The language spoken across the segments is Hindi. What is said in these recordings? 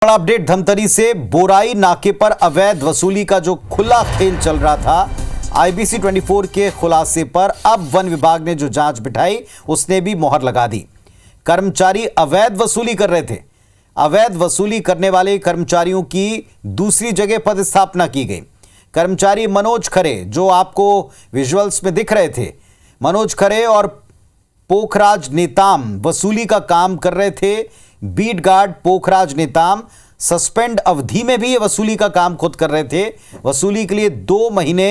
बड़ा अपडेट धमतरी से बोराई नाके पर अवैध वसूली का जो खुला खेल चल रहा था, आईबीसी 24 के खुलासे पर अब वन विभाग ने जो जांच बिठाई उसने भी मोहर लगा दी। कर्मचारी अवैध वसूली कर रहे थे। अवैध वसूली करने वाले कर्मचारियों की दूसरी जगह पदस्थापना की गई। कर्मचारी मनोज खरे, जो आपको विजुअल्स में दिख रहे थे, मनोज खरे और पोखराज नेताम वसूली का काम कर रहे थे। Beat guard Pokhraj Netam suspend अवधि में भी ये वसूली का काम खुद कर रहे थे। वसूली के लिए 2 महीने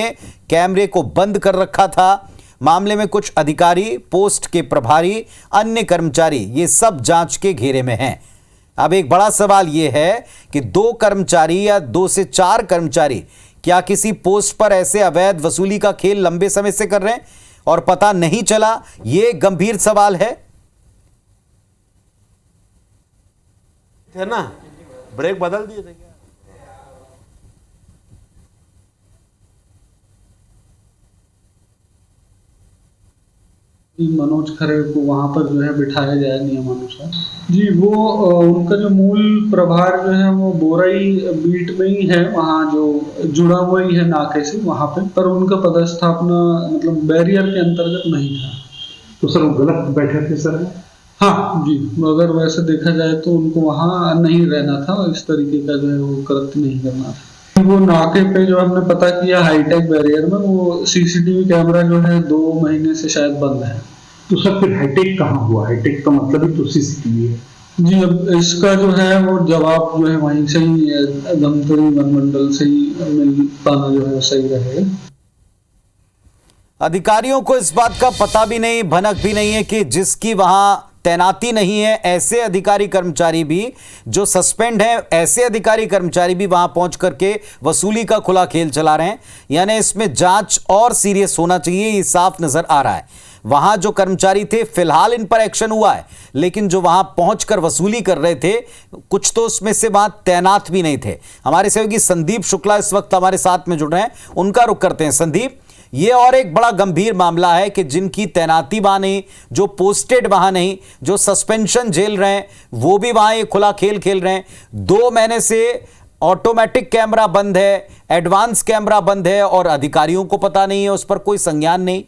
कैमरे को बंद कर रखा था। मामले में कुछ अधिकारी, पोस्ट के प्रभारी, अन्य कर्मचारी, ये सब जांच के घेरे में हैं। अब एक बड़ा सवाल यह है कि 2 कर्मचारी या 2 से 4 कर्मचारी क्या किसी पोस्ट पर ऐसे अवैध वसूली का खेल लंबे समय से कर रहे हैं और पता नहीं चला? यह गंभीर सवाल है। थे ना, ब्रेक बदल दिए थे क्या? मनोज खरे को वहां पर जो है बिठाया जाए नियमानुसार। जी, वो उनका जो मूल प्रभार जो है वो बोराई बीट में ही है, वहाँ जो जुड़ा हुआ ही है नाके से वहां पे, पर उनका पदस्थापना मतलब बैरियर के अंतर्गत नहीं था। तो सर वो गलत बैठे थे सर? हाँ जी, अगर वैसे देखा जाए तो उनको वहाँ नहीं रहना था, इस तरीके का जो है वो कृत्य नहीं करना था। वो नाके पे जो हमने पता किया हाईटेक बैरियर में, वो सीसीटीवी कैमरा जो है 2 महीने से शायद बंद है। तो सर फिर हाईटेक कहाँ हुआ? हाईटेक का मतलब ही तो सीसीटीवी है। जी, अब इसका जो है वो जवाब जो है वहीं से ही धमतरी वन मंडल से ही मिल पाना जो है सही रहेगा। अधिकारियों को इस बात का पता भी नहीं, भनक भी नहीं है कि जिसकी वहां तैनाती नहीं है, ऐसे अधिकारी कर्मचारी भी जो सस्पेंड हैं, ऐसे अधिकारी कर्मचारी भी वहां पहुंच करके वसूली का खुला खेल चला रहे हैं। यानी इसमें जांच और सीरियस होना चाहिए, ये साफ नजर आ रहा है। वहां जो कर्मचारी थे, फिलहाल इन पर एक्शन हुआ है, लेकिन जो वहां पहुंचकर वसूली कर रहे थे, कुछ तो उसमें से वहां तैनात भी नहीं थे। हमारे सहयोगी संदीप शुक्ला इस वक्त हमारे साथ में जुड़ रहे हैं, उनका रुख करते हैं। संदीप, ये और एक बड़ा गंभीर मामला है कि जिनकी तैनाती वहां नहीं, जो पोस्टेड वहां नहीं, जो सस्पेंशन झेल रहे हैं, वो भी वहां ये खुला खेल खेल रहे हैं। 2 महीने से ऑटोमेटिक कैमरा बंद है, एडवांस कैमरा बंद है और अधिकारियों को पता नहीं है, उस पर कोई संज्ञान नहीं।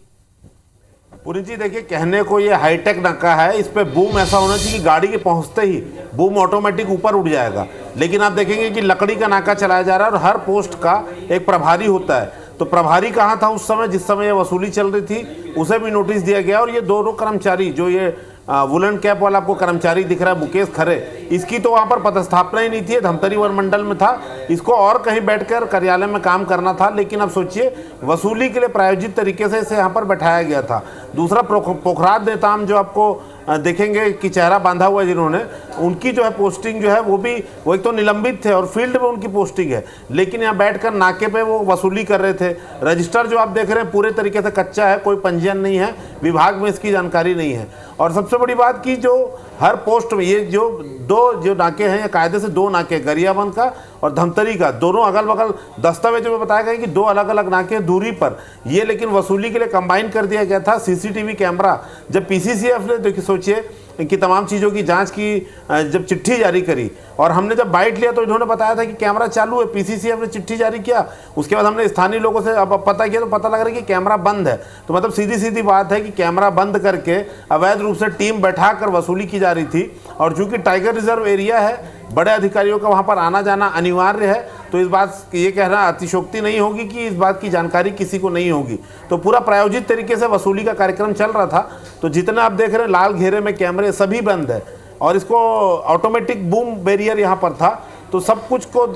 पुरी जी देखिए, कहने को ये हाईटेक नाका है, इस पे बूम ऐसा होना चाहिए कि गाड़ी के पहुंचते ही बूम ऑटोमेटिक ऊपर उठ जाएगा। लेकिन आप देखेंगे कि लकड़ी का नाका चलाया जा रहा है और हर पोस्ट का एक प्रभारी होता है। तो प्रभारी कहाँ था उस समय जिस समय ये वसूली चल रही थी? उसे भी नोटिस दिया गया। और ये दोनों कर्मचारी, जो ये वुलन कैप वाला आपको कर्मचारी दिख रहा है मुकेश खरे, इसकी तो वहाँ पर पदस्थापना ही नहीं थी, धमतरी वन मंडल में था। इसको और कहीं बैठकर कार्यालय में काम करना था, लेकिन अब सोचिए वसूली के लिए प्रायोजित तरीके से इसे यहाँ पर बैठाया गया था। दूसरा, पोखराज नेताम जो आपको देखेंगे कि चेहरा बांधा हुआ है जिन्होंने, उनकी जो है पोस्टिंग जो है वो एक तो निलंबित थे और फील्ड में उनकी पोस्टिंग है, लेकिन यहाँ बैठकर नाके पे वो वसूली कर रहे थे। रजिस्टर जो आप देख रहे हैं पूरे तरीके से कच्चा है, कोई पंजीयन नहीं है, विभाग में इसकी जानकारी नहीं है। और सबसे बड़ी बात की जो हर पोस्ट में ये जो 2 नाके हैं, कायदे से 2 नाके, गरियाबंद का और धमतरी का, दोनों अगल बगल दस्तावेजों में बताया गया कि 2 अलग अलग नाके दूरी पर ये, लेकिन वसूली के लिए कंबाइन कर दिया गया था। सीसीटीवी कैमरा जब पीसीसीएफ ने, देखिए सोचिए कि तमाम चीज़ों की जांच की, जब चिट्ठी जारी करी और हमने जब बाइट लिया तो इन्होंने बताया था कि कैमरा चालू है। पीसीसीएफ ने चिट्ठी जारी किया, उसके बाद हमने स्थानीय लोगों से अब पता किया तो पता लग रहा है कि कैमरा बंद है। तो मतलब सीधी बात है कि कैमरा बंद करके अवैध रूप से टीम बैठा कर वसूली की जा रही थी। और चूंकि टाइगर रिजर्व एरिया है, बड़े अधिकारियों का वहाँ पर आना जाना अनिवार्य है, तो इस बात ये कहना अतिशयोक्ति नहीं होगी कि इस बात की जानकारी किसी को नहीं होगी। तो पूरा प्रायोजित तरीके से वसूली का कार्यक्रम चल रहा था। तो जितना आप देख रहे हैं लाल घेरे में कैमरे सभी बंद है और इसको ऑटोमेटिक बूम बैरियर यहाँ पर था। तो सब कुछ को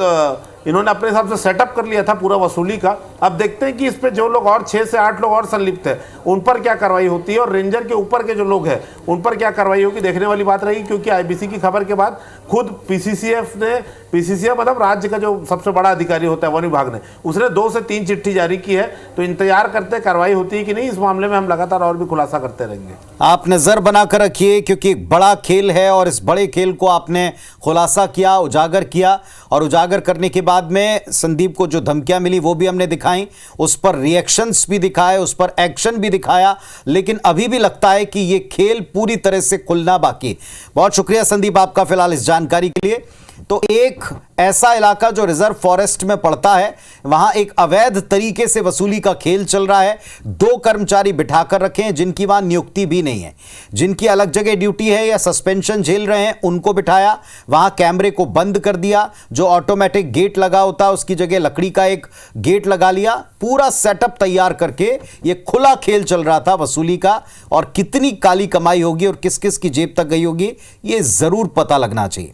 इन्होंने अपने हिसाब से सेटअप कर लिया था पूरा वसूली का। अब देखते हैं कि इस पे जो लोग और 6 से 8 लोग और संलिप्त हैं उन पर क्या कार्रवाई होती है और रेंजर के ऊपर के जो लोग हैं उन पर क्या कार्रवाई होगी, देखने वाली बात रहेगी। क्योंकि आईबीसी की खबर के बाद खुद पीसीसीएफ मतलब राज्य का जो सबसे बड़ा अधिकारी होता है वन विभाग ने, उसने 2 से 3 चिट्ठी जारी की है। तो इंतजार करते कार्रवाई होती है कि नहीं, इस मामले में हम लगातार और भी खुलासा करते रहेंगे। आप नजर बनाकर रखिए, क्योंकि बड़ा खेल है और इस बड़े खेल को आपने खुलासा किया, उजागर किया, और उजागर करने के बाद में संदीप को जो धमकियां मिली वो भी हमने दिखाई, उस पर रिएक्शंस भी दिखाए, उस पर एक्शन भी दिखाया। लेकिन अभी भी लगता है कि ये खेल पूरी तरह से खुलना बाकी। बहुत शुक्रिया संदीप आपका फिलहाल इस जानकारी के लिए। तो एक ऐसा इलाका जो रिजर्व फॉरेस्ट में पड़ता है, वहां एक अवैध तरीके से वसूली का खेल चल रहा है। 2 कर्मचारी बिठाकर रखे हैं जिनकी वहां नियुक्ति भी नहीं है, जिनकी अलग जगह ड्यूटी है या सस्पेंशन झेल रहे हैं, उनको बिठाया, वहां कैमरे को बंद कर दिया, जो ऑटोमेटिक गेट लगा होता है उसकी जगह लकड़ी का एक गेट लगा लिया। पूरा सेटअप तैयार करके यह खुला खेल चल रहा था वसूली का, और कितनी काली कमाई होगी और किस किस की जेब तक गई होगी, यह जरूर पता लगना चाहिए।